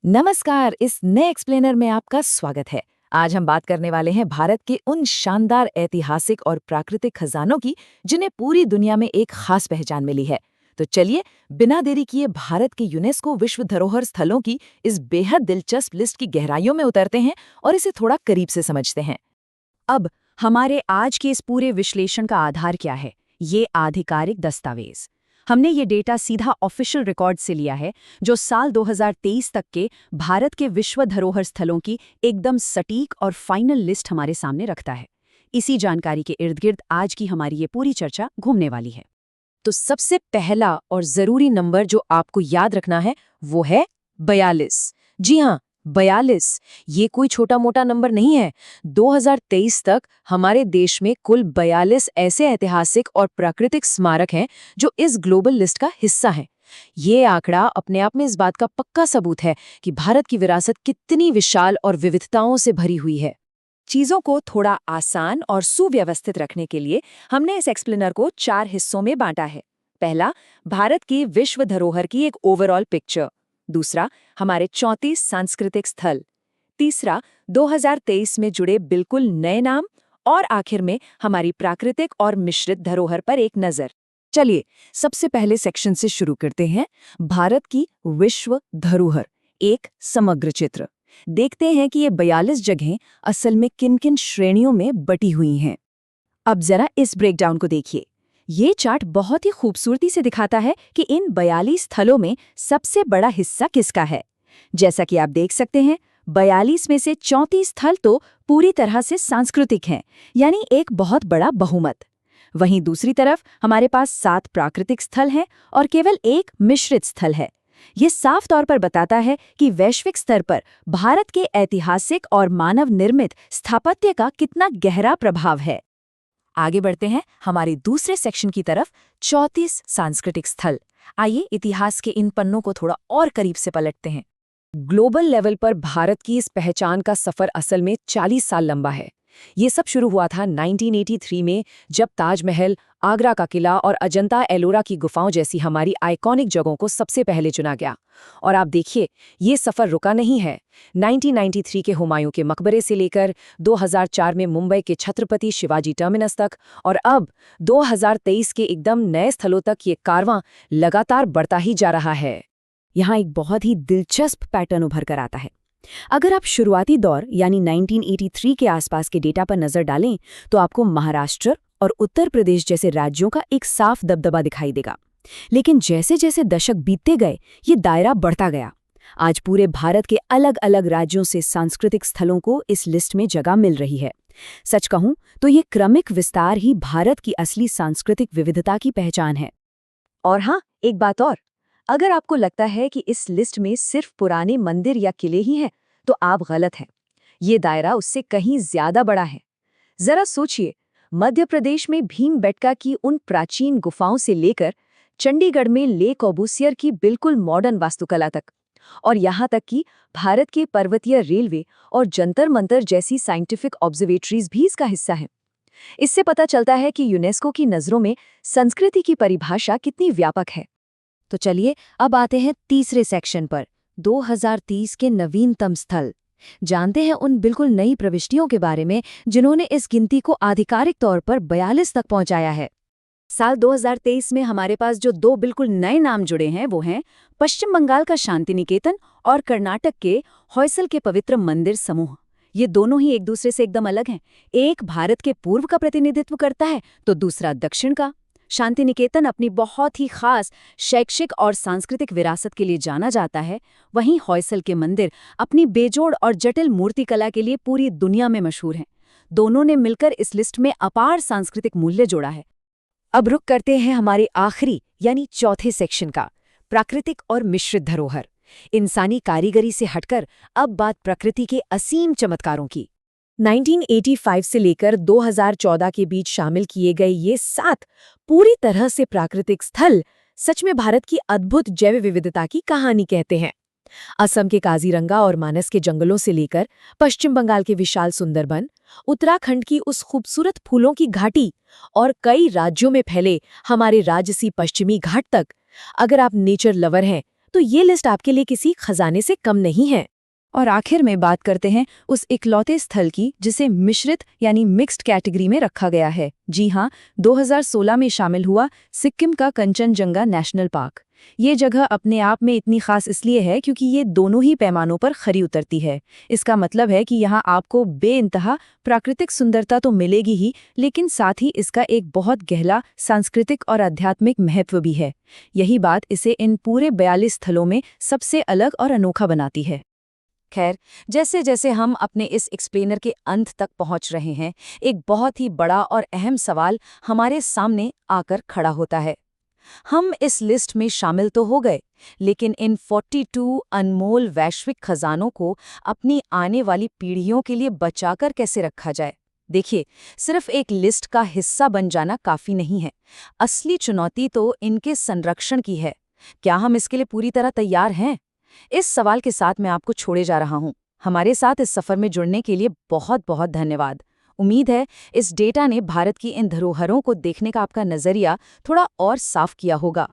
नमस्कार। इस नए एक्सप्लेनर में आपका स्वागत है। आज हम बात करने वाले हैं भारत के उन शानदार ऐतिहासिक और प्राकृतिक खजानों की जिन्हें पूरी दुनिया में एक खास पहचान मिली है। तो चलिए बिना देरी किए भारत के यूनेस्को विश्व धरोहर स्थलों की इस बेहद दिलचस्प लिस्ट की गहराइयों में उतरते हैं और इसे थोड़ा करीब से समझते हैं। अब हमारे आज के इस पूरे विश्लेषण का आधार क्या है? ये आधिकारिक दस्तावेज। हमने ये डेटा सीधा ऑफिशियल रिकॉर्ड से लिया है, जो साल 2023 तक के भारत के विश्व धरोहर स्थलों की एकदम सटीक और फाइनल लिस्ट हमारे सामने रखता है। इसी जानकारी के इर्द गिर्द आज की हमारी ये पूरी चर्चा घूमने वाली है। तो सबसे पहला और जरूरी नंबर जो आपको याद रखना है वो है 42। जी हाँ, 42। ये कोई छोटा मोटा नंबर नहीं है। 2023 तक हमारे देश में कुल 42 ऐसे ऐतिहासिक और प्राकृतिक स्मारक हैं जो इस ग्लोबल लिस्ट का हिस्सा हैं। ये आंकड़ा अपने आप में इस बात का पक्का सबूत है कि भारत की विरासत कितनी विशाल और विविधताओं से भरी हुई है। चीजों को थोड़ा आसान और सुव्यवस्थित रखने के लिए हमने इस एक्सप्लेनर को 4 हिस्सों में बांटा है। पहला, भारत की विश्व धरोहर की एक ओवरऑल पिक्चर। दूसरा, हमारे 34 सांस्कृतिक स्थल। तीसरा, 2023 में जुड़े बिल्कुल नए नाम। और आखिर में हमारी प्राकृतिक और मिश्रित धरोहर पर एक नजर। चलिए सबसे पहले सेक्शन से शुरू करते हैं। भारत की विश्व धरोहर, एक समग्र चित्र। देखते हैं कि ये 42 जगहें असल में किन किन श्रेणियों में बटी हुई हैं। अब जरा इस ब्रेकडाउन को देखिए। ये चार्ट बहुत ही खूबसूरती से दिखाता है कि इन 42 स्थलों में सबसे बड़ा हिस्सा किसका है। जैसा कि आप देख सकते हैं, 42 में से 34 स्थल तो पूरी तरह से सांस्कृतिक हैं, यानी एक बहुत बड़ा बहुमत। वहीं दूसरी तरफ हमारे पास 7 प्राकृतिक स्थल हैं और केवल एक मिश्रित स्थल है। ये साफ तौर पर बताता है कि वैश्विक स्तर पर भारत के ऐतिहासिक और मानव निर्मित स्थापत्य का कितना गहरा प्रभाव है। आगे बढ़ते हैं हमारे दूसरे सेक्शन की तरफ, 34 सांस्कृतिक स्थल। आइए इतिहास के इन पन्नों को थोड़ा और करीब से पलटते हैं। ग्लोबल लेवल पर भारत की इस पहचान का सफर असल में 40 साल लंबा है। ये सब शुरू हुआ था 1983 में, जब ताजमहल, आगरा का किला और अजंता एलोरा की गुफाओं जैसी हमारी आइकॉनिक जगहों को सबसे पहले चुना गया। और आप देखिए, ये सफर रुका नहीं है। 1993 के हुमायूं के मकबरे से लेकर 2004 में मुंबई के छत्रपति शिवाजी टर्मिनस तक और अब 2023 के एकदम नए स्थलों तक ये कारवां लगातार बढ़ता ही जा रहा है। यहाँ एक बहुत ही दिलचस्प पैटर्न उभर कर आता है। अगर आप शुरुआती दौर यानी 1983 के आसपास के डेटा पर नजर डालें तो आपको महाराष्ट्र और उत्तर प्रदेश जैसे राज्यों का एक साफ दबदबा दिखाई देगा। लेकिन जैसे जैसे दशक बीतते गए, ये दायरा बढ़ता गया। आज पूरे भारत के अलग अलग राज्यों से सांस्कृतिक स्थलों को इस लिस्ट में जगह मिल रही है। सच कहूं तो ये क्रमिक विस्तार ही भारत की असली सांस्कृतिक विविधता की पहचान है। और हाँ, एक बात और, अगर आपको लगता है कि इस लिस्ट में सिर्फ पुराने मंदिर या किले ही हैं, तो आप गलत हैं। ये दायरा उससे कहीं ज्यादा बड़ा है। जरा सोचिए, मध्य प्रदेश में भीमबेटका की उन प्राचीन गुफाओं से लेकर चंडीगढ़ में ले कॉर्बूसियर की बिल्कुल मॉडर्न वास्तुकला तक, और यहाँ तक कि भारत के पर्वतीय रेलवे और जंतर मंतर जैसी साइंटिफिक ऑब्जर्वेटरीज भी इसका हिस्सा हैं। इससे पता चलता है कि यूनेस्को की नज़रों में संस्कृति की परिभाषा कितनी व्यापक है। तो चलिए अब आते हैं तीसरे सेक्शन पर, 2030 के नवीनतम स्थल। जानते हैं उन बिल्कुल नई प्रविष्टियों के बारे में जिन्होंने इस गिनती को आधिकारिक तौर पर 42 तक पहुंचाया है। साल 2023 में हमारे पास जो 2 बिल्कुल नए नाम जुड़े हैं वो हैं पश्चिम बंगाल का शांति निकेतन और कर्नाटक के होयसल के पवित्र मंदिर समूह। ये दोनों ही एक दूसरे से एकदम अलग हैं। एक भारत के पूर्व का प्रतिनिधित्व करता है तो दूसरा दक्षिण का। शांति निकेतन अपनी बहुत ही खास शैक्षिक और सांस्कृतिक विरासत के लिए जाना जाता है, वहीं होयसल के मंदिर अपनी बेजोड़ और जटिल मूर्तिकला के लिए पूरी दुनिया में मशहूर हैं। दोनों ने मिलकर इस लिस्ट में अपार सांस्कृतिक मूल्य जोड़ा है। अब रुक करते हैं हमारे आखिरी यानी चौथे सेक्शन का, प्राकृतिक और मिश्रित धरोहर। इंसानी कारीगरी से हटकर अब बात प्रकृति के असीम चमत्कारों की। 1985 से लेकर 2014 के बीच शामिल किए गए ये 7 पूरी तरह से प्राकृतिक स्थल सच में भारत की अद्भुत जैव विविधता की कहानी कहते हैं। असम के काजीरंगा और मानस के जंगलों से लेकर पश्चिम बंगाल के विशाल सुंदरबन, उत्तराखंड की उस खूबसूरत फूलों की घाटी और कई राज्यों में फैले हमारे राजसी पश्चिमी घाट तक, अगर आप नेचर लवर हैं, तो ये लिस्ट आपके लिए किसी खजाने से कम नहीं है। और आखिर में बात करते हैं उस इकलौते स्थल की जिसे मिश्रित यानी मिक्स्ड कैटेगरी में रखा गया है। जी हाँ, 2016 में शामिल हुआ सिक्किम का कंचनजंगा नेशनल पार्क। ये जगह अपने आप में इतनी खास इसलिए है क्योंकि ये दोनों ही पैमानों पर खरी उतरती है। इसका मतलब है कि यहाँ आपको बेइंतहा प्राकृतिक सुंदरता तो मिलेगी ही, लेकिन साथ ही इसका एक बहुत गहरा सांस्कृतिक और आध्यात्मिक महत्व भी है। यही बात इसे इन पूरे 42 स्थलों में सबसे अलग और अनोखा बनाती है। खैर, जैसे जैसे हम अपने इस एक्सप्लेनर के अंत तक पहुंच रहे हैं, एक बहुत ही बड़ा और अहम सवाल हमारे सामने आकर खड़ा होता है। हम इस लिस्ट में शामिल तो हो गए, लेकिन इन 42 अनमोल वैश्विक खजानों को अपनी आने वाली पीढ़ियों के लिए बचाकर कैसे रखा जाए? देखिए, सिर्फ एक लिस्ट का हिस्सा बन जाना काफी नहीं है। असली चुनौती तो इनके संरक्षण की है। क्या हम इसके लिए पूरी तरह तैयार हैं? इस सवाल के साथ मैं आपको छोड़े जा रहा हूं। हमारे साथ इस सफर में जुड़ने के लिए बहुत बहुत धन्यवाद। उम्मीद है इस डेटा ने भारत की इन धरोहरों को देखने का आपका नजरिया थोड़ा और साफ किया होगा।